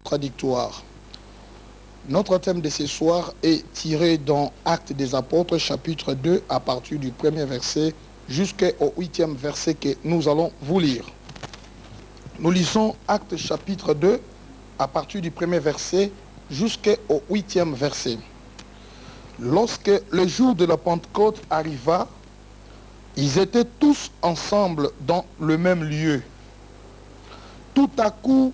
contradictoires. Notre thème de ce soir est tiré dans Actes des Apôtres, chapitre 2, à partir du premier verset jusqu'au 8e verset que nous allons vous lire. Nous lisons Actes chapitre 2, à partir du premier verset jusqu'au 8e verset. Lorsque le jour de la Pentecôte arriva, ils étaient tous ensemble dans le même lieu. Tout à coup,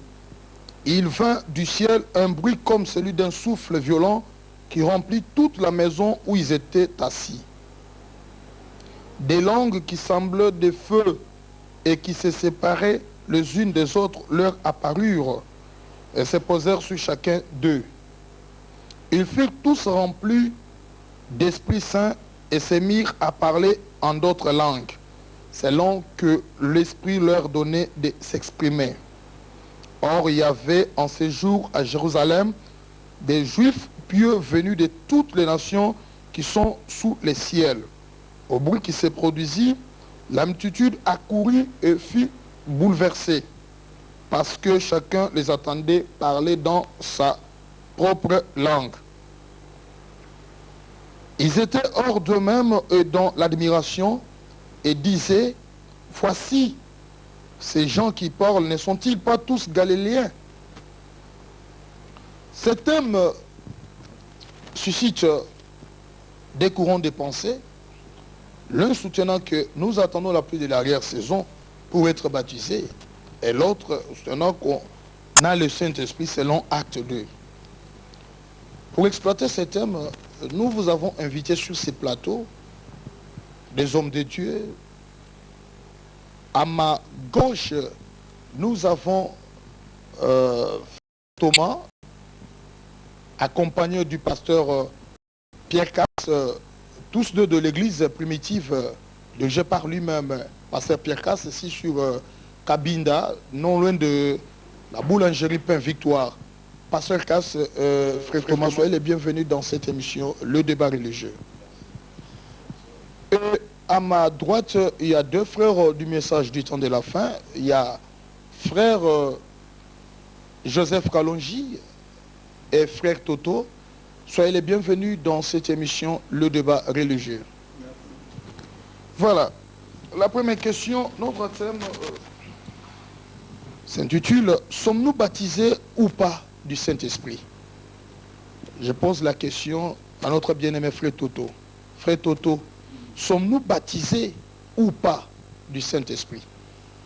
il vint du ciel un bruit comme celui d'un souffle violent qui remplit toute la maison où ils étaient assis. Des langues qui semblaient des feux et qui se séparaient les unes des autres leur apparurent et se posèrent sur chacun d'eux. Ils furent tous remplis d'Esprit Saint et se mirent à parler en d'autres langues, selon que l'Esprit leur donnait de s'exprimer. Or, il y avait en ces jours à Jérusalem des Juifs pieux venus de toutes les nations qui sont sous les ciels. Au bruit qui se produisit, la multitude accourut et fut bouleversée, parce que chacun les attendait parler dans sa propre langue. Ils étaient hors d'eux-mêmes et dans l'admiration et disaient, « Voici, ces gens qui parlent, ne sont-ils pas tous galiléens ?» Ce thème suscite des courants de pensée, l'un soutenant que nous attendons la pluie de l'arrière-saison pour être baptisés, et l'autre soutenant qu'on a le Saint-Esprit selon Acte 2. Pour exploiter ce thème, nous vous avons invité sur ces plateaux des hommes de Dieu. À ma gauche, nous avons Thomas, accompagné du pasteur Pierre Casse, tous deux de l'église primitive de Jépar lui-même, pasteur Pierre Casse, ici sur Cabinda, non loin de la boulangerie Pain Victoire. Pasteur Casse, frère Thomas, soyez les bienvenus dans cette émission, le débat religieux. Et à ma droite, il y a deux frères du message du temps de la fin. Il y a frère Joseph Kalonji et frère Toto. Soyez les bienvenus dans cette émission, le débat religieux. Voilà. La première question, notre thème s'intitule « Sommes-nous baptisés ou pas du Saint-Esprit ?» Je pose la question à notre bien-aimé frère Toto. Frère Toto, sommes-nous baptisés ou pas du Saint-Esprit?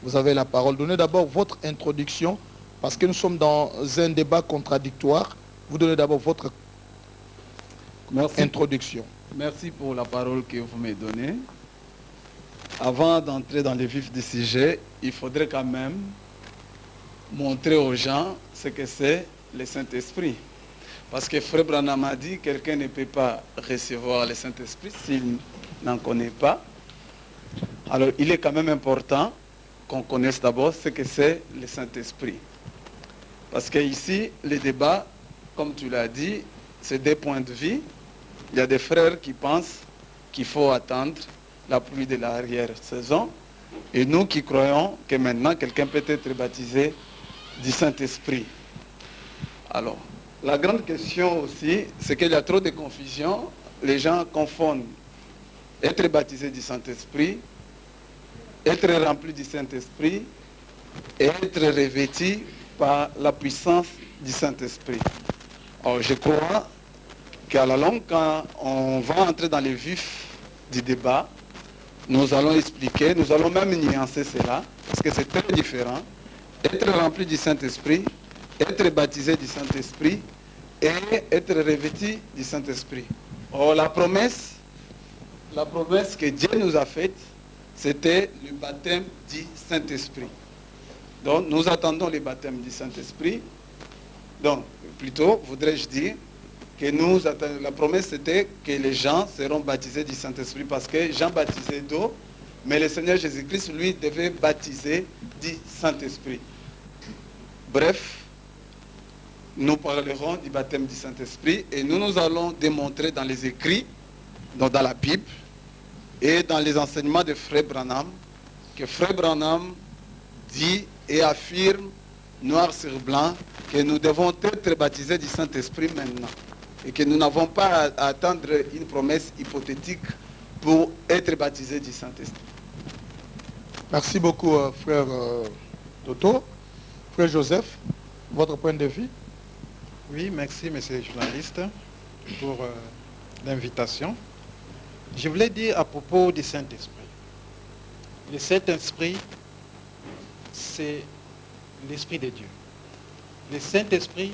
Vous avez la parole. Donnez d'abord votre introduction, parce que nous sommes dans un débat contradictoire. Vous donnez d'abord votre introduction. Merci pour la parole que vous me donnez. Avant d'entrer dans le vif du sujet, il faudrait quand même montrer aux gens ce que c'est le Saint-Esprit. Parce que Frère Branham a dit que quelqu'un ne peut pas recevoir le Saint-Esprit s'il n'en connaît pas. Alors il est quand même important qu'on connaisse d'abord ce que c'est le Saint-Esprit. Parce que ici, le débat, comme tu l'as dit, c'est des points de vue. Il y a des frères qui pensent qu'il faut attendre la pluie de l'arrière-saison. Et nous qui croyons que maintenant quelqu'un peut être baptisé du Saint-Esprit. Alors, la grande question aussi, c'est qu'il y a trop de confusion. Les gens confondent être baptisé du Saint-Esprit, être rempli du Saint-Esprit et être revêtu par la puissance du Saint-Esprit. Alors, je crois qu'à la longue, quand on va entrer dans le vif du débat, nous allons expliquer, nous allons même nuancer cela, parce que c'est très différent. Être rempli du Saint-Esprit, être baptisé du Saint-Esprit et être revêtu du Saint-Esprit. Or, la promesse que Dieu nous a faite, c'était le baptême du Saint-Esprit. Donc, nous attendons le baptême du Saint-Esprit. Donc, plutôt, voudrais-je dire, que la promesse c'était que les gens seront baptisés du Saint-Esprit, parce que Jean baptisait d'eau, mais le Seigneur Jésus-Christ, lui, devait baptiser du Saint-Esprit. Bref, nous parlerons du baptême du Saint-Esprit et nous allons démontrer dans les écrits, dans la Bible et dans les enseignements de Frère Branham, que Frère Branham dit et affirme noir sur blanc, que nous devons être baptisés du Saint-Esprit maintenant. Et que nous n'avons pas à attendre une promesse hypothétique pour être baptisés du Saint-Esprit. Merci beaucoup, frère Toto. Frère Joseph, votre point de vue? Oui, merci, monsieur le journaliste, pour l'invitation. Je voulais dire à propos du Saint-Esprit. Le Saint-Esprit, c'est l'Esprit de Dieu. Le Saint-Esprit,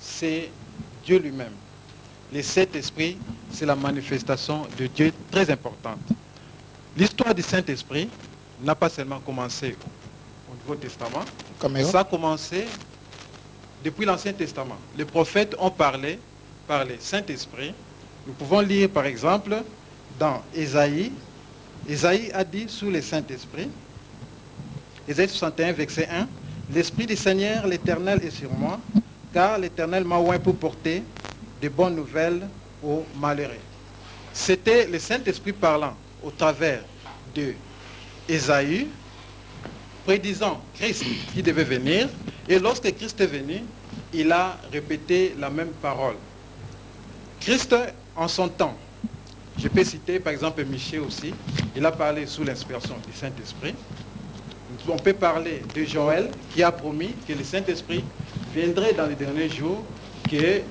c'est Dieu lui-même. Le Saint-Esprit, c'est la manifestation de Dieu très importante. L'histoire du Saint-Esprit n'a pas seulement commencé au Nouveau Testament, ça a commencé depuis l'Ancien Testament. Les prophètes ont parlé par le Saint-Esprit. Nous pouvons lire par exemple dans Ésaïe. Ésaïe a dit sous le Saint-Esprit, Ésaïe 61, verset 1, « L'Esprit du Seigneur, l'Éternel est sur moi, car l'Éternel m'a oint pour porter de bonnes nouvelles aux malheureux. » C'était le Saint-Esprit parlant au travers de Ésaïe, prédisant Christ qui devait venir. Et lorsque Christ est venu, il a répété la même parole. Christ, en son temps, je peux citer par exemple Michée aussi, il a parlé sous l'inspiration du Saint-Esprit. On peut parler de Joël qui a promis que le Saint-Esprit viendrait dans les derniers jours, que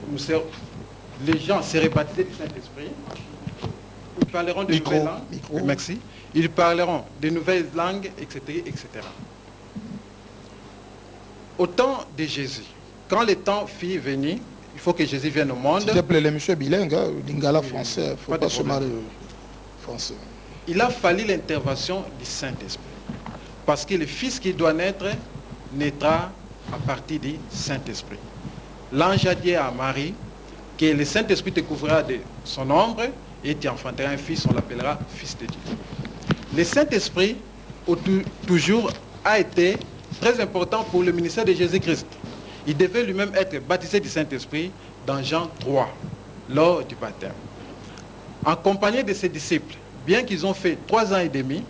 les gens seraient baptisés du Saint-Esprit. Ils parleront de nouvelles langues. Merci. Ils parleront de nouvelles langues, etc., etc. Au temps de Jésus, quand le temps fit venir, il faut que Jésus vienne au monde. S'il te plaît, les messieurs bilingues, lingala français, il ne faut pas se marier français. Il a fallu l'intervention du Saint-Esprit. Parce que le Fils qui doit naître, naîtra à partir du Saint-Esprit. L'ange a dit à Marie que le Saint-Esprit te couvrira de son ombre et tu enfanteras un fils, on l'appellera Fils de Dieu. Le Saint-Esprit, toujours, a été très important pour le ministère de Jésus-Christ. Il devait lui-même être baptisé du Saint-Esprit dans Jean 3, lors du baptême. En compagnie de ses disciples, bien qu'ils ont fait 3 ans et demi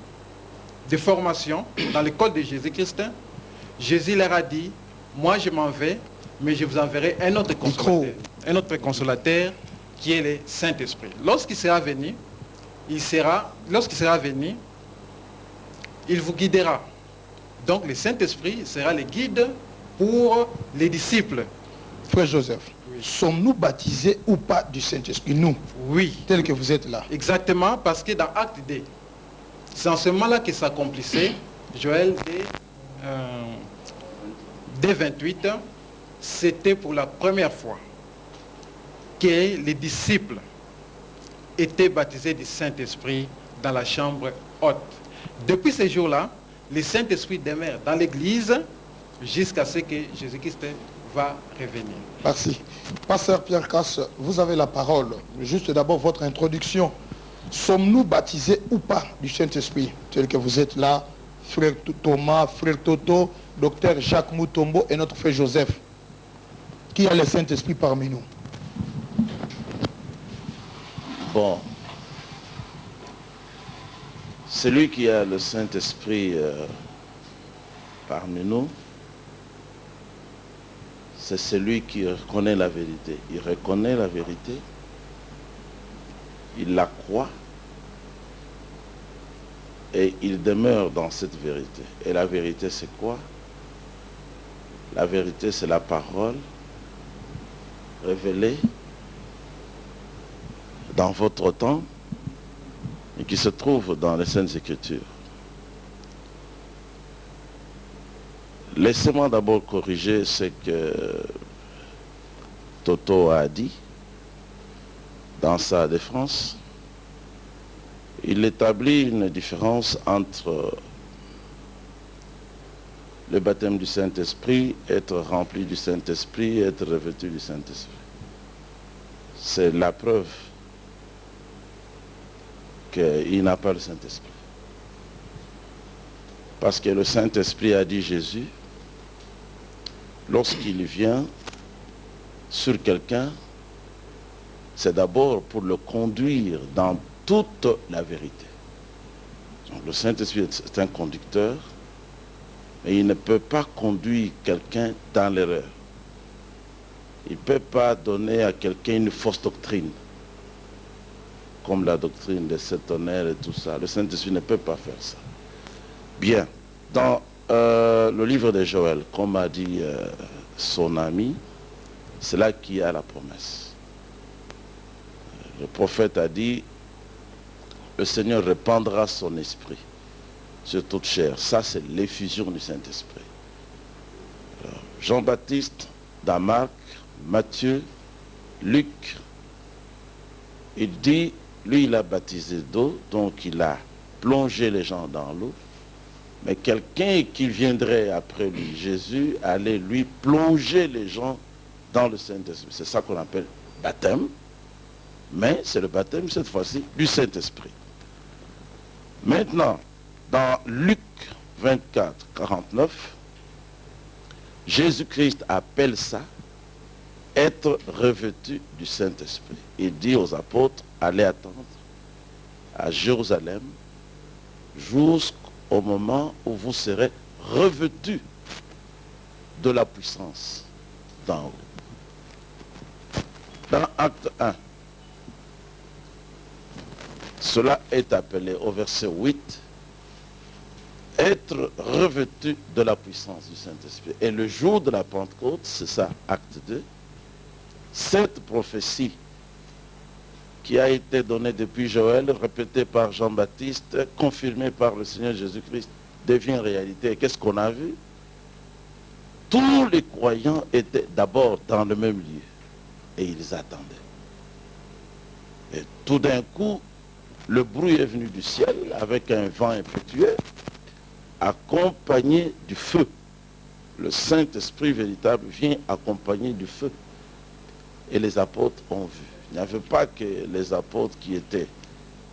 de formation dans l'école de Jésus-Christ, Jésus leur a dit, moi je m'en vais, mais je vous enverrai un autre consolateur qui est le Saint-Esprit. Lorsqu'il sera venu, il vous guidera. Donc le Saint-Esprit sera le guide pour les disciples. Frère Joseph, oui. Sommes-nous baptisés ou pas du Saint-Esprit? Nous? Oui. Tel que vous êtes là. Exactement, parce que dans Acte D, c'est en ce moment-là que s'accomplissait Joël D 28, c'était pour la première fois que les disciples étaient baptisés du Saint-Esprit dans la chambre haute. Depuis ce jour-là, le Saint-Esprit demeure dans l'Église jusqu'à ce que Jésus-Christ va revenir. Merci. Pasteur Pierre Casse, vous avez la parole. Juste d'abord votre introduction. Sommes-nous baptisés ou pas du Saint-Esprit, tel que vous êtes là, frère Thomas, frère Toto, docteur Jacques Moutombo et notre frère Joseph? Qui a le Saint-Esprit parmi nous? Bon, celui qui a le Saint-Esprit parmi nous, c'est celui qui reconnaît la vérité. Il reconnaît la vérité, il la croit et il demeure dans cette vérité. Et la vérité, c'est quoi? La vérité, c'est la parole révélée dans votre temps et qui se trouve dans les Saintes Écritures. Laissez-moi d'abord corriger ce que Toto a dit dans sa défense. Il établit une différence entre le baptême du Saint-Esprit, être rempli du Saint-Esprit, être revêtu du Saint-Esprit. C'est la preuve qu'il n'a pas le Saint-Esprit. Parce que le Saint-Esprit a dit Jésus, lorsqu'il vient sur quelqu'un, c'est d'abord pour le conduire dans toute la vérité. Donc, le Saint-Esprit est un conducteur Mais il ne peut pas conduire quelqu'un dans l'erreur. Il ne peut pas donner à quelqu'un une fausse doctrine, comme la doctrine de cet honneur et tout ça. Le Saint-Esprit ne peut pas faire ça. Bien, dans le livre de Joël, comme a dit son ami, c'est là qu'il y a la promesse. Le prophète a dit, le Seigneur répandra son esprit sur toute chair. Ça, c'est l'effusion du Saint-Esprit. Jean-Baptiste, dans Marc, Matthieu, Luc, il dit, lui, il a baptisé d'eau, donc il a plongé les gens dans l'eau. Mais quelqu'un qui viendrait après lui, Jésus, allait lui plonger les gens dans le Saint-Esprit. C'est ça qu'on appelle baptême. Mais c'est le baptême, cette fois-ci, du Saint-Esprit. Maintenant, dans Luc 24, 49, Jésus-Christ appelle ça être revêtu du Saint-Esprit. Il dit aux apôtres, allez attendre à Jérusalem jusqu'au moment où vous serez revêtus de la puissance d'en haut. Dans Acte 1, cela est appelé au verset 8, être revêtu de la puissance du Saint-Esprit. Et le jour de la Pentecôte, c'est ça, Acte 2, cette prophétie qui a été donnée depuis Joël, répétée par Jean-Baptiste, confirmée par le Seigneur Jésus-Christ, devient réalité. Et qu'est-ce qu'on a vu? Tous les croyants étaient d'abord dans le même lieu et ils attendaient. Et tout d'un coup, le bruit est venu du ciel avec un vent impétueux, accompagné du feu. Le Saint-Esprit véritable vient accompagné du feu. Et les apôtres ont vu. Il n'y avait pas que les apôtres qui étaient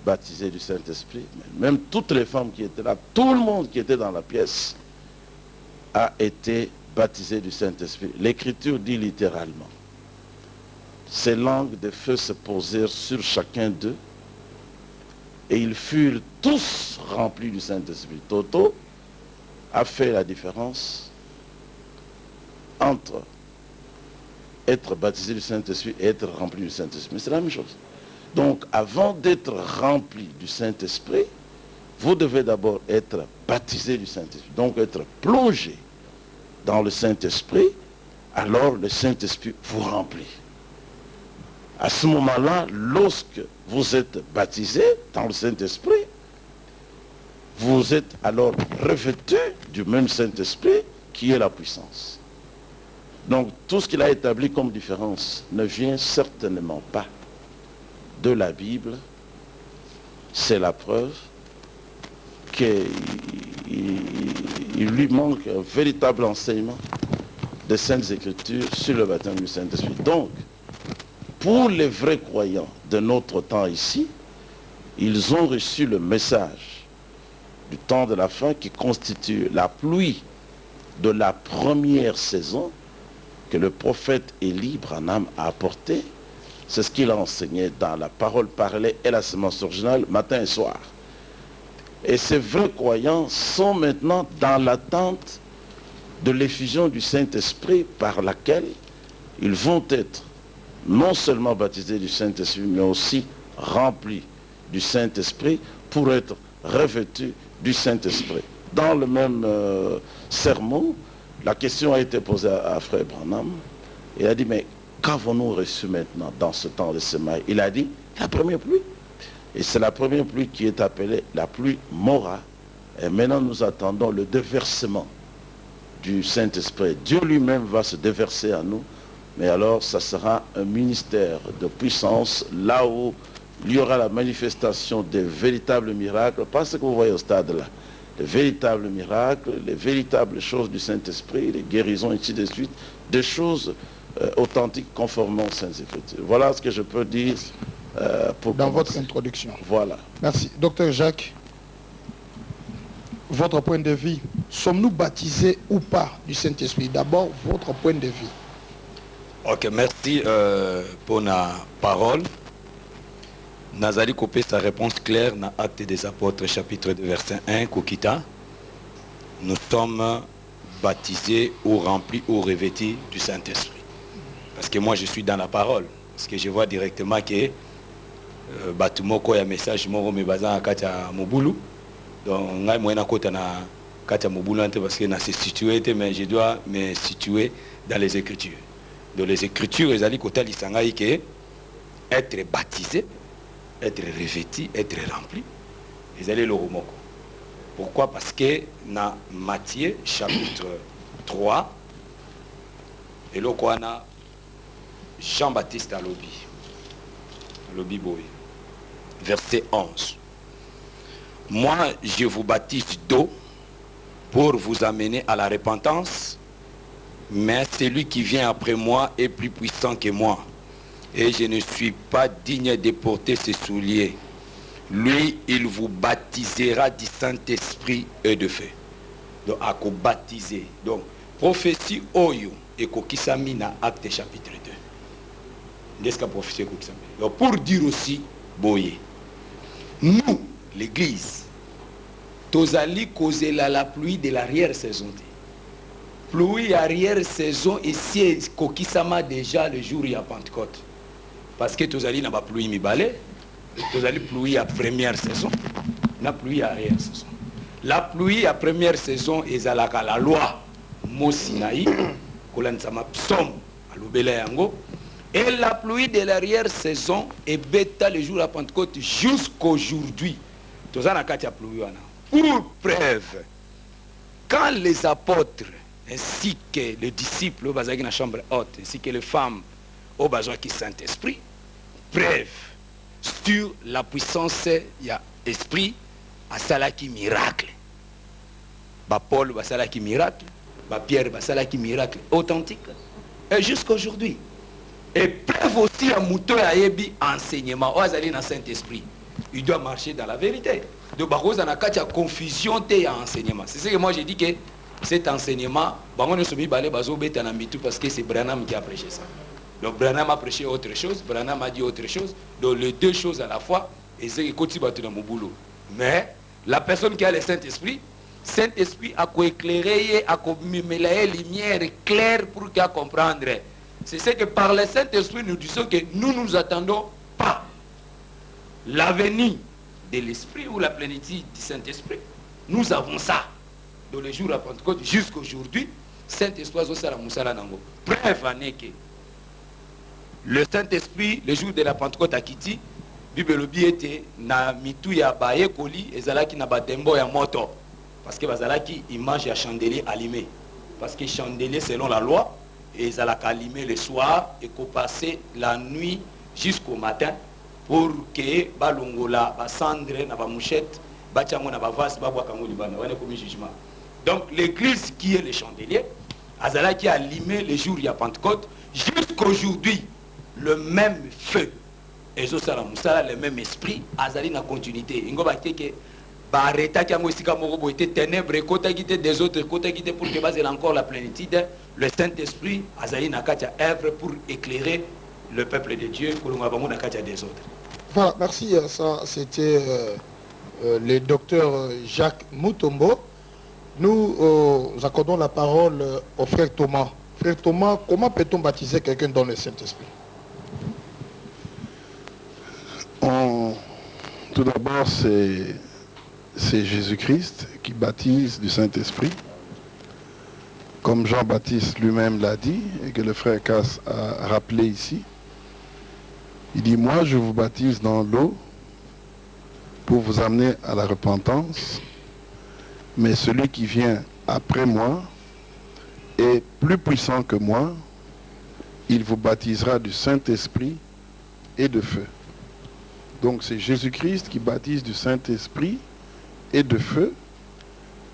baptisés du Saint-Esprit, mais même toutes les femmes qui étaient là, tout le monde qui était dans la pièce a été baptisé du Saint-Esprit. L'Écriture dit littéralement, ces langues de feu se posèrent sur chacun d'eux et ils furent tous remplis du Saint-Esprit. Toto a fait la différence entre être baptisé du Saint-Esprit et être rempli du Saint-Esprit. Mais c'est la même chose. Donc, avant d'être rempli du Saint-Esprit, vous devez d'abord être baptisé du Saint-Esprit. Donc, être plongé dans le Saint-Esprit, alors le Saint-Esprit vous remplit. À ce moment-là, lorsque vous êtes baptisé dans le Saint-Esprit, vous êtes alors revêtu du même Saint-Esprit qui est la puissance. Donc tout ce qu'il a établi comme différence ne vient certainement pas de la Bible. C'est la preuve qu'il lui manque un véritable enseignement des Saintes Écritures sur le baptême du Saint-Esprit. Donc, pour les vrais croyants de notre temps ici, ils ont reçu le message du temps de la fin qui constitue la pluie de la première saison que le prophète Élie Branham a apporté. C'est ce qu'il a enseigné dans la parole parlée et la sémence originale matin et soir. Et ces vrais croyants sont maintenant dans l'attente de l'effusion du Saint-Esprit par laquelle ils vont être non seulement baptisés du Saint-Esprit, mais aussi remplis du Saint-Esprit pour être revêtus du Saint-Esprit. Dans le même sermon, la question a été posée à Frère Branham. Il a dit, mais qu'avons-nous reçu maintenant dans ce temps de semaille? Il a dit, la première pluie. Et c'est la première pluie qui est appelée la pluie Mora. Et maintenant nous attendons le déversement du Saint-Esprit. Dieu lui-même va se déverser à nous. Mais alors ça sera un ministère de puissance là où il y aura la manifestation des véritables miracles. Pas ce que vous voyez au stade là. Les véritables miracles, les véritables choses du Saint-Esprit, les guérisons, ainsi de suite, des choses authentiques conformément aux Saintes Écritures. Voilà ce que je peux dire pour dans commencer. votre introduction. Voilà. Merci. Docteur Jacques, votre point de vue, sommes-nous baptisés ou pas du Saint-Esprit? D'abord, votre point de vue. Ok, merci pour la parole. Nazali Kopé, sa réponse claire dans Actes des Apôtres, chapitre 2, verset 1, Kokita. Nous sommes baptisés ou remplis ou revêtis du Saint-Esprit. Parce que moi je suis dans la parole. Parce que je vois directement que Batumoko ya message moko me bazan akata mobulu. Donc ngai moyena kota na kata mobulu parce que na se situer mais je dois me situer dans les Écritures. Dans les Écritures, les ali kota lisangai que être baptisé, être revêti, être rempli. Les ali le romoko. Pourquoi? Parce que dans Matthieu chapitre 3 et là on a Jean-Baptiste à Lobi Boy, verset 11. Moi, je vous baptise d'eau pour vous amener à la repentance, mais celui qui vient après moi est plus puissant que moi, et je ne suis pas digne de porter ses souliers. Lui, il vous baptisera du Saint-Esprit et de feu. Donc, à quoi baptiser. Donc, prophétie Oyo et Kokisamina, acte chapitre 2. Donc, pour dire aussi, Boye, nous, l'église, Tozali causer la pluie de l'arrière-saison. Pluie arrière-saison, ici, Kokisama déjà le jour il y a Pentecôte. Parce que Tozali n'a pas pluie mi balai, Tozali pluie à première saison, la pluie à arrière-saison. La pluie à première saison est à la loi Mosinaï, Kolansama Psom, à l'Obele Yango. Et la pluie de l'arrière-saison est bêta le jour à Pentecôte jusqu'aujourd'hui. Pour preuve, quand les apôtres ainsi que les disciples au bazar dans la chambre haute, ainsi que les femmes au bazar qui Saint-Esprit, preuve sur la puissance il y a esprit à Salaki miracle. Paul Salaki miracle, Pierre Salaki miracle authentique. Et jusqu'aujourd'hui. Et preuve aussi à Mouton et à Yebi enseignement. Dans le Saint-Esprit. Il doit marcher dans la vérité. Donc, il y a confusion et enseignement. C'est ce que moi j'ai dit que cet enseignement, parce que c'est Branham qui a prêché ça. Donc, Branham a prêché autre chose, Branham a dit autre chose. Donc, les deux choses à la fois, et c'est que quand dans mon boulot. Mais la personne qui a le Saint-Esprit a éclairé, a mis la lumière claire pour qu'elle comprenne. C'est ce que par le Saint-Esprit nous disons que nous nous attendons pas l'avenir de l'Esprit ou la plénitude du Saint-Esprit. Nous avons ça dans les jours à Pentecôte jusqu'à aujourd'hui. Saint-Esprit preuve année que le Saint-Esprit, le jour de la Pentecôte à Kiti, Bible était na mitu ya baye koli ezalaki na batembo ya moto parce que bazalaki image ya chandelier allumé parce que chandelier selon la loi et ils allaient allumer le soir et qu'on passait la nuit jusqu'au matin pour que balongola basandre na ba mouchette bachango na ba vase babwa kango libana wane comme jugement. Donc l'église qui est le chandelier azala qui a allumé le jour il y a Pentecôte jusqu'aujourd'hui le même feu et ça le même esprit azali na continuité ngoba que barreta qui a musika moko était ténèbres côté qui des autres côté qui pour que baser encore la plénitude le Saint-Esprit azali na katia œuvre pour éclairer le peuple de Dieu pour nous avons na katia des autres. Voilà, merci. Ça c'était le docteur Jacques Mutombo. Nous accordons la parole au frère Thomas. Frère Thomas, comment peut-on baptiser quelqu'un dans le Saint-Esprit? Tout d'abord, c'est Jésus-Christ qui baptise du Saint-Esprit, comme Jean-Baptiste lui-même l'a dit, et que le frère Casse a rappelé ici. Il dit, moi je vous baptise dans l'eau pour vous amener à la repentance, mais celui qui vient après moi est plus puissant que moi, il vous baptisera du Saint-Esprit et de feu. Donc c'est Jésus-Christ qui baptise du Saint-Esprit et de feu.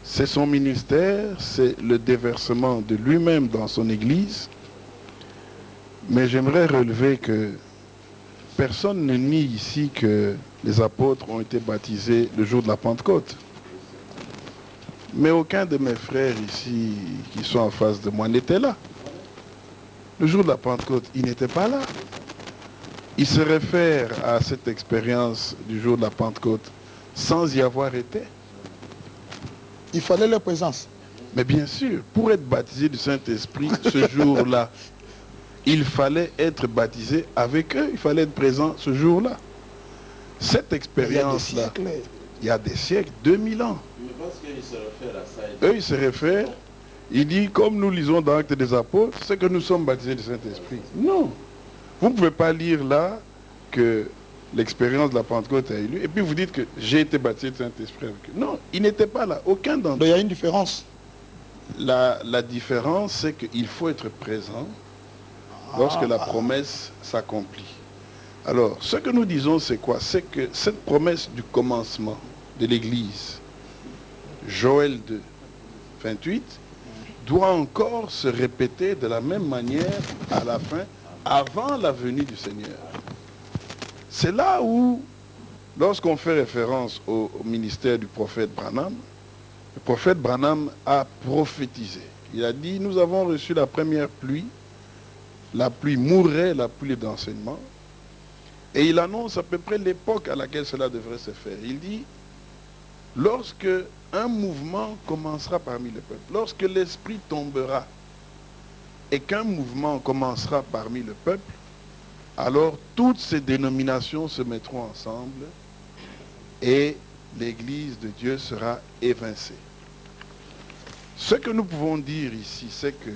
C'est son ministère, c'est le déversement de lui-même dans son Église. Mais j'aimerais relever que personne ne nie ici que les apôtres ont été baptisés le jour de la Pentecôte. Mais aucun de mes frères ici qui sont en face de moi n'était là. Le jour de la Pentecôte, ils n'étaient pas là. Il se réfère à cette expérience du jour de la Pentecôte sans y avoir été. Il fallait leur présence. Mais bien sûr, pour être baptisé du Saint-Esprit ce jour-là, il fallait être baptisé avec eux, il fallait être présent ce jour-là. Cette expérience-là, il y a des siècles, 2000 ans. Eux, ils se réfèrent, il dit, comme nous lisons dans l'Acte des Apôtres, c'est que nous sommes baptisés du Saint-Esprit. Non. Vous ne pouvez pas lire là que l'expérience de la Pentecôte a eu lieu, et puis vous dites que j'ai été baptisé du Saint-Esprit avec eux. Non, ils n'étaient pas là, aucun d'entre eux. Donc il y a une différence. La différence, c'est qu'il faut être présent lorsque la promesse s'accomplit. Alors, ce que nous disons, c'est quoi? C'est que cette promesse du commencement de l'Église, Joël 2, 28, doit encore se répéter de la même manière à la fin, avant la venue du Seigneur. C'est là où, lorsqu'on fait référence au ministère du prophète Branham, le prophète Branham a prophétisé. Il a dit, nous avons reçu la première pluie, la pluie mourrait, la pluie d'enseignement, et il annonce à peu près l'époque à laquelle cela devrait se faire. Il dit, lorsque un mouvement commencera parmi le peuple, lorsque l'esprit tombera, et qu'un mouvement commencera parmi le peuple, alors toutes ces dénominations se mettront ensemble et l'Église de Dieu sera évincée. Ce que nous pouvons dire ici, c'est que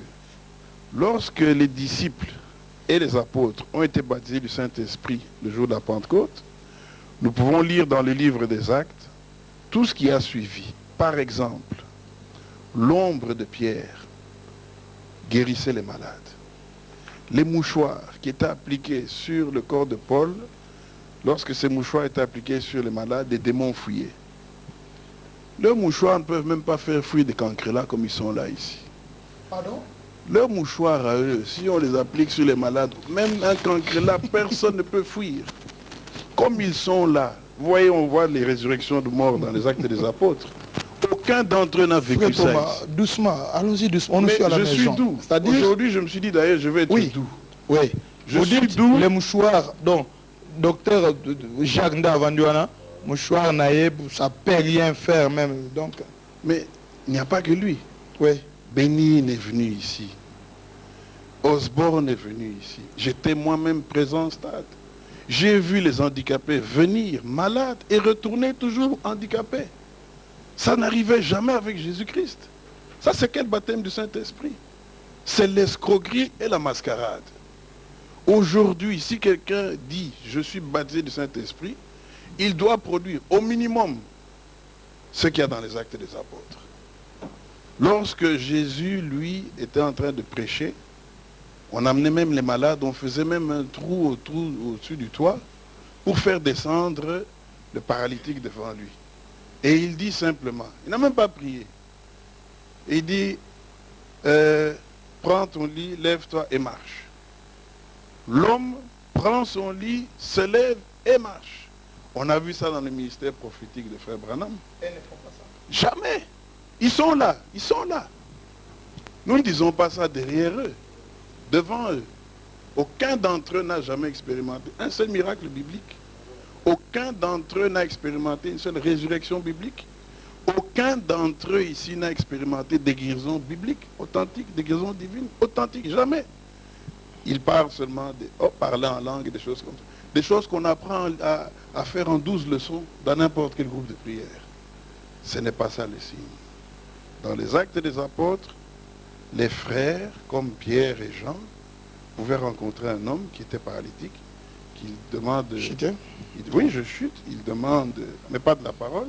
lorsque les disciples et les apôtres ont été baptisés du Saint-Esprit le jour de la Pentecôte, nous pouvons lire dans le livre des Actes tout ce qui a suivi. Par exemple, l'ombre de Pierre guérissait les malades. Les mouchoirs qui étaient appliqués sur le corps de Paul, lorsque ces mouchoirs étaient appliqués sur les malades, les démons fuyaient. Leurs mouchoirs ne peuvent même pas faire fuir des cancrelats comme ils sont là ici. Pardon? Leurs mouchoirs à eux, si on les applique sur les malades, même un cancrelat, personne ne peut fuir. Comme ils sont là, vous voyez, on voit les résurrections de morts dans les Actes des Apôtres. Aucun d'entre eux n'a vécu ça ici. Doucement, allons-y doucement. On Mais suis à la je maison. suis doux. C'est-à-dire, aujourd'hui, je me suis dit d'ailleurs, je vais être doux. Oui. Je Vous suis dites doux. les mouchoirs, donc, docteur Jacques Ndavanduana, mouchoir naïf, ça ne peut rien faire même. Donc, mais il n'y a pas que lui. oui. Bénin est venu ici. Osborne est venu ici. J'étais moi-même présent au stade. J'ai vu les handicapés venir malades et retourner toujours handicapés. Ça n'arrivait jamais avec Jésus-Christ. Ça, c'est quel baptême du Saint-Esprit? C'est l'escroquerie et la mascarade. Aujourd'hui, si quelqu'un dit « je suis baptisé du Saint-Esprit », il doit produire au minimum ce qu'il y a dans les Actes des Apôtres. Lorsque Jésus, lui, était en train de prêcher, on amenait même les malades, on faisait même un trou au-dessus du toit pour faire descendre le paralytique devant lui. Et il dit simplement, il n'a même pas prié. Il dit, prends ton lit, lève-toi et marche. L'homme prend son lit, se lève et marche. On a vu ça dans le ministère prophétique de Frère Branham. Jamais. Ils sont là, ils sont là. Nous ne disons pas ça derrière eux, devant eux. Aucun d'entre eux n'a jamais expérimenté un seul miracle biblique. Aucun d'entre eux n'a expérimenté une seule résurrection biblique. Aucun d'entre eux ici n'a expérimenté des guérisons bibliques, authentiques, des guérisons divines, authentiques, jamais. Ils parlent seulement de parler en langue et des choses comme ça. Des choses qu'on apprend à faire en 12 leçons dans n'importe quel groupe de prière. Ce n'est pas ça le signe. Dans les Actes des Apôtres, les frères, comme Pierre et Jean, pouvaient rencontrer un homme qui était paralytique, qui demande... Oui, je chute. Il demande, mais pas de la parole.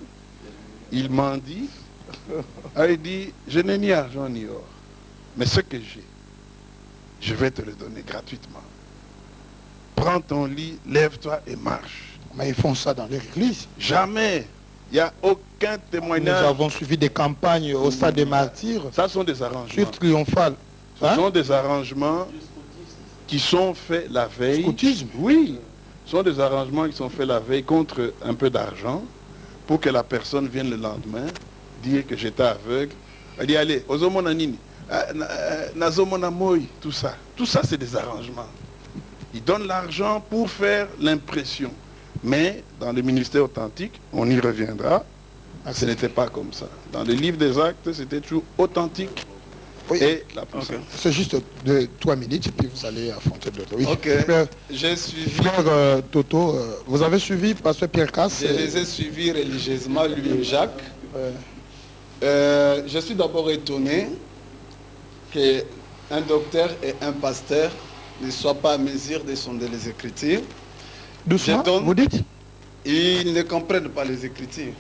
Il m'en dit, il dit, je n'ai ni argent ni or, mais ce que j'ai, je vais te le donner gratuitement. Prends ton lit, lève-toi et marche. Mais ils font ça dans leur église. Jamais. Il n'y a aucun témoignage. Nous avons suivi des campagnes au stade des martyrs. Ça sont des arrangements. Sur Triomphal. Ce sont des arrangements qui sont faits la veille. Scoutisme. Oui. Ce sont des arrangements qui sont faits la veille contre un peu d'argent pour que la personne vienne le lendemain dire que j'étais aveugle. Elle dit, allez, ozomonanini, nazomonamoy, tout ça. Tout ça, c'est des arrangements. Ils donnent l'argent pour faire l'impression. Mais dans le ministère authentique, on y reviendra, Ce n'était pas comme ça. Dans le livre des Actes, c'était toujours authentique et la puissance. C'est juste de 3 minutes et puis vous allez affronter d'autres. Oui. Ok. Frère, J'ai suivi. frère Toto, vous avez suivi Pasteur Pierre Casse? Je les ai suivis religieusement, lui et Jacques. Je suis d'abord étonné qu'un docteur et un pasteur ne soient pas à mesure de sonder les Écritures. Doucement, vous dites? Ils ne comprennent pas les Écritures.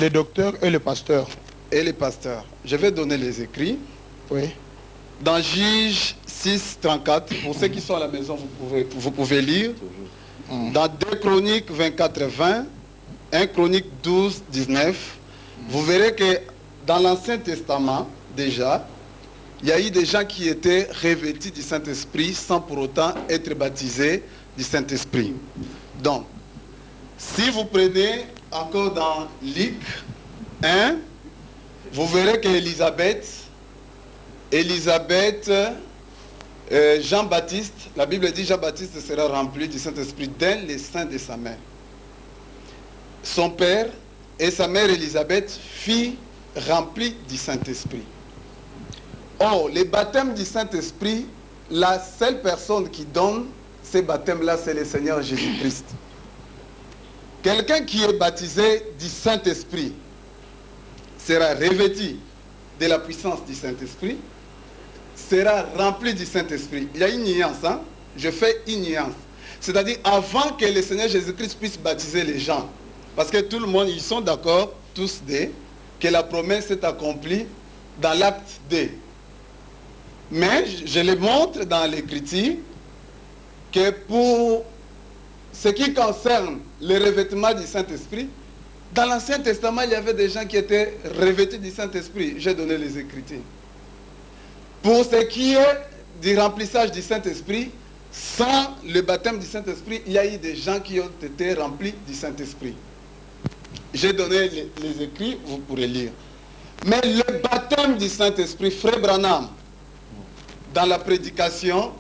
Les docteurs et le pasteur. Et les pasteurs. Je vais donner les écrits. Oui. Dans Juge 6, 34, pour ceux qui sont à la maison, vous pouvez lire. Dans 2 Chroniques 24, 20, 1 Chronique 12, 19, vous verrez que dans l'Ancien Testament, déjà, il y a eu des gens qui étaient revêtus du Saint-Esprit sans pour autant être baptisés du Saint-Esprit. Donc, si vous prenez encore dans Luc 1, vous verrez qu'Élisabeth, Jean-Baptiste, la Bible dit Jean-Baptiste sera rempli du Saint-Esprit dès le sein de sa mère. Son père et sa mère Élisabeth furent remplis du Saint-Esprit. Or, les baptêmes du Saint-Esprit, la seule personne qui donne ces baptêmes-là, c'est le Seigneur Jésus-Christ. Quelqu'un qui est baptisé du Saint-Esprit sera revêtu de la puissance du Saint-Esprit, sera rempli du Saint-Esprit. Il y a une nuance, hein? Je fais une nuance. C'est-à-dire avant que le Seigneur Jésus-Christ puisse baptiser les gens, parce que tout le monde, ils sont d'accord, tous que la promesse est accomplie dans l'acte 2. Mais je les montre dans l'Écriture que pour ce qui concerne le revêtement du Saint-Esprit, dans l'Ancien Testament, il y avait des gens qui étaient revêtus du Saint-Esprit. J'ai donné les Écritures. Pour ce qui est du remplissage du Saint-Esprit, sans le baptême du Saint-Esprit, il y a eu des gens qui ont été remplis du Saint-Esprit. J'ai donné les écrits, vous pourrez lire. Mais le baptême du Saint-Esprit, Frère Branham, dans la prédication,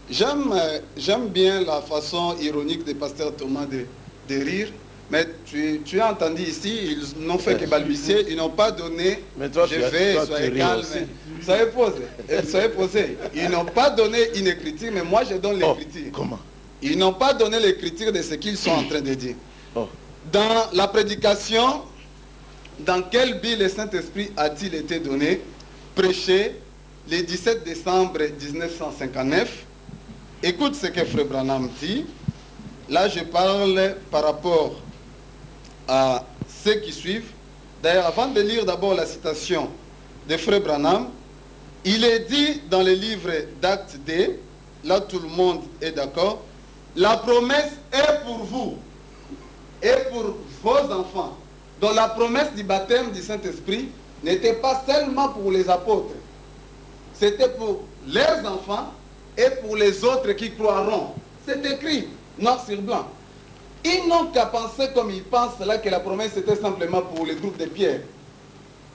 j'aime bien la façon ironique de Pasteur Thomas de rire, mais tu as entendu ici, ils n'ont fait que balbutier, ils n'ont pas donné, mais toi, soyez calme, soyez posé. Ils n'ont pas donné une écriture, mais moi je donne l'écriture. Comment? Ils n'ont pas donné l'écriture de ce qu'ils sont en train de dire. Dans la prédication, dans quel but le Saint-Esprit a-t-il été donné? Prêché le 17 décembre 1959. Écoute ce que Frère Branham dit. Là, je parle par rapport à ceux qui suivent. D'ailleurs, avant de lire d'abord la citation de Frère Branham, il est dit dans le livre d'Actes 2, là tout le monde est d'accord, la promesse est pour vous et pour vos enfants. Donc la promesse du baptême du Saint-Esprit n'était pas seulement pour les apôtres, c'était pour leurs enfants et pour les autres qui croiront. C'est écrit, noir sur blanc. Ils n'ont qu'à penser comme ils pensent là que la promesse était simplement pour le groupe de Pierre.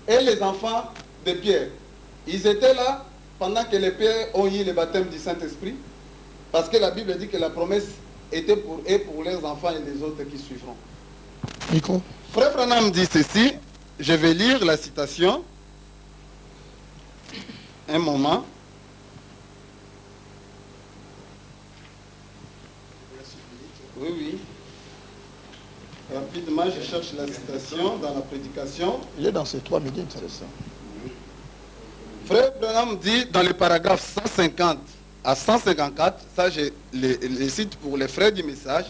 Et les enfants de Pierre, ils étaient là pendant que les pères ont eu le baptême du Saint-Esprit, parce que la Bible dit que la promesse était pour eux, pour leurs enfants et les autres qui suivront. Micro. Frère Branham dit ceci, je vais lire la citation. Un moment. Oui, oui. Rapidement, je cherche la citation dans la prédication. Il est dans ces 3 minutes, c'est ça. Frère Branham dit dans le paragraphe 150 à 154, ça je les cite pour les frères du message,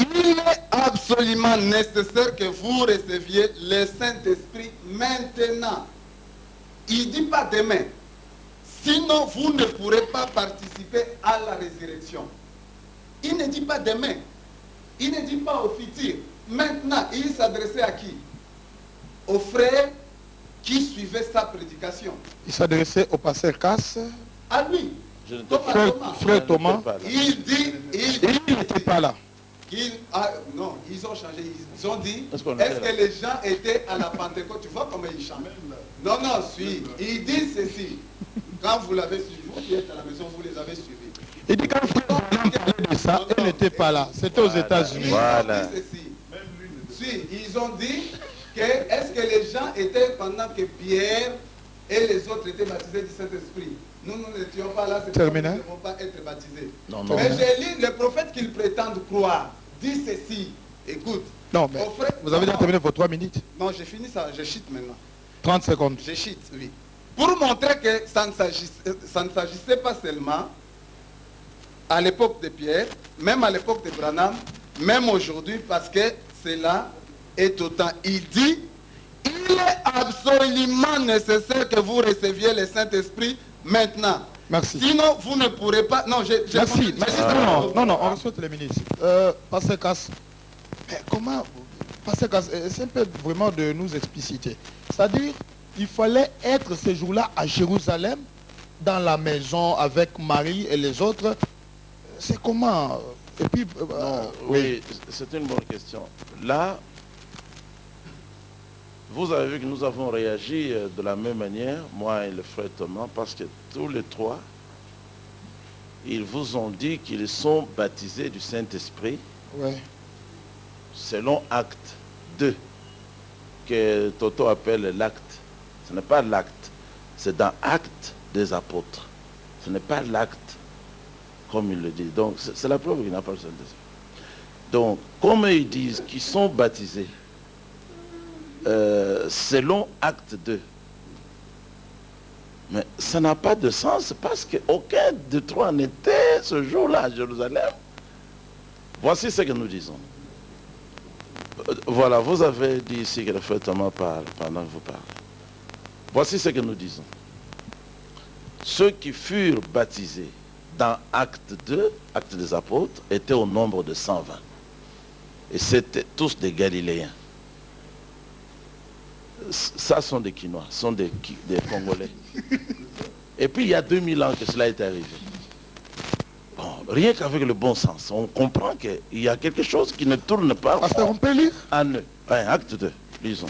il est absolument nécessaire que vous receviez le Saint-Esprit maintenant. Il ne dit pas demain. Sinon, vous ne pourrez pas participer à la résurrection. Il ne dit pas demain. Il ne dit pas au futur. Maintenant, il s'adressait à qui? Aux frères qui suivaient sa prédication. Il s'adressait au pasteur Casse. À lui. Frère Thomas. Il n'était pas là. Non, ils ont changé. Ils ont dit, est-ce que les gens étaient à la Pentecôte? Tu vois comment ils chantent? Non, suis. Il dit ceci. Quand vous l'avez suivi, vous qui êtes à la maison, vous les avez suivis. Il dit quand Frère Branham parlé de ça, elle n'était pas là. C'était aux États-Unis. Voilà. Si, ils ont dit que est-ce que les gens étaient pendant que Pierre et les autres étaient baptisés du Saint-Esprit. Nous n'étions pas là, c'est pourquoi nous ne devons pas être baptisés. Non, non. Mais j'ai lu le prophète qu'ils prétendent croire, dit ceci. Écoute. Non, mais vous avez déjà terminé vos 3 minutes. Non, j'ai fini ça, je chute maintenant. 30 secondes. Je chute, oui. Pour montrer que ça ne s'agissait pas seulement à l'époque de Pierre, même à l'époque de Branham, même aujourd'hui, parce que cela est autant. Il dit, il est absolument nécessaire que vous receviez le Saint-Esprit maintenant. Merci. Sinon, vous ne pourrez pas... Non, merci. Non, on reçoit les ministres. Pasteur Casse, comment... Pasteur Casse, c'est un peu vraiment de nous expliciter. C'est-à-dire, il fallait être ce jour-là à Jérusalem, dans la maison avec Marie et les autres. C'est comment? Et puis... oui, c'est une bonne question. Là, vous avez vu que nous avons réagi de la même manière, moi et le frère Thomas, parce que tous les trois, ils vous ont dit qu'ils sont baptisés du Saint-Esprit, selon Acte 2, que Toto appelle l'acte. Ce n'est pas l'acte, c'est dans Acte des apôtres. Ce n'est pas l'acte, comme il le dit. Donc, c'est la preuve qu'il n'a pas le Saint-Esprit. Donc, comme ils disent qu'ils sont baptisés, selon Acte 2. Mais ça n'a pas de sens parce qu'aucun de trois n'était ce jour-là à Jérusalem. Voici ce que nous disons. Voilà, vous avez dit ici que le frère Thomas parle pendant que vous parlez. Voici ce que nous disons. Ceux qui furent baptisés dans Acte 2, Acte des apôtres, étaient au nombre de 120. Et c'était tous des Galiléens. Ça sont des Quinois, sont des Congolais. Et puis il y a 2000 ans que cela est arrivé. Bon, rien qu'avec le bon sens, on comprend qu'il y a quelque chose qui ne tourne pas. Pasteur, on peut lire en eux. Acte 2, lisons.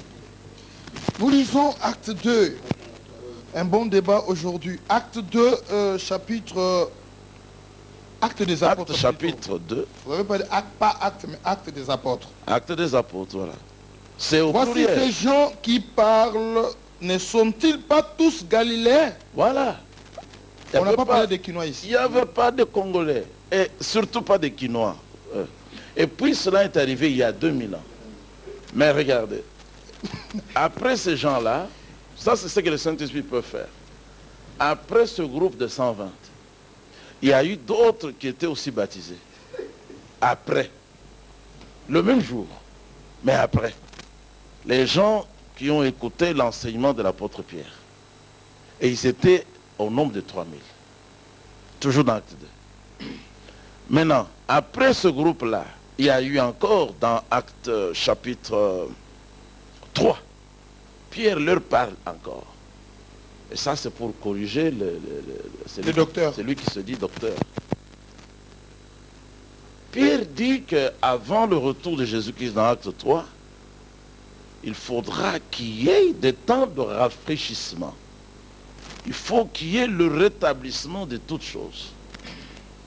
Nous lisons Acte 2. Un bon débat aujourd'hui. Acte 2, chapitre... Acte des apôtres. Acte chapitre 2. Vous n'avez pas dit acte, pas acte, mais acte des apôtres. Acte des apôtres, voilà. C'est au Voici pluriel. ces gens qui parlent, ne sont-ils pas tous Galiléens? Voilà. On n'a pas parlé des Quinois ici. Il n'y avait pas de Congolais. Et surtout pas de Quinois. Et puis cela est arrivé il y a 2000 ans. Mais regardez. Après ces gens-là, ça c'est ce que le Saint-Esprit peut faire. Après ce groupe de 120, il y a eu d'autres qui étaient aussi baptisés. Après. Le même jour. Mais après. Les gens qui ont écouté l'enseignement de l'apôtre Pierre. Et ils étaient au nombre de 3000. Toujours dans Acte 2. Maintenant, après ce groupe-là, il y a eu encore dans Acte chapitre 3. Pierre leur parle encore. Et ça, c'est pour corriger le docteur. Celui qui se dit docteur. Pierre dit qu'avant le retour de Jésus-Christ dans Acte 3, il faudra qu'il y ait des temps de rafraîchissement. Il faut qu'il y ait le rétablissement de toutes choses.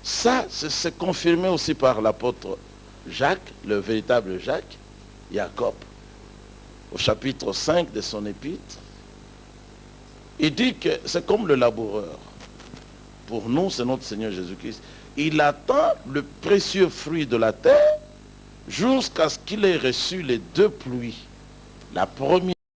Ça, c'est confirmé aussi par l'apôtre Jacques, le véritable Jacques, Jacob, au chapitre 5 de son épître. Il dit que c'est comme le laboureur. Pour nous, c'est notre Seigneur Jésus-Christ. Il attend le précieux fruit de la terre jusqu'à ce qu'il ait reçu les deux pluies. La première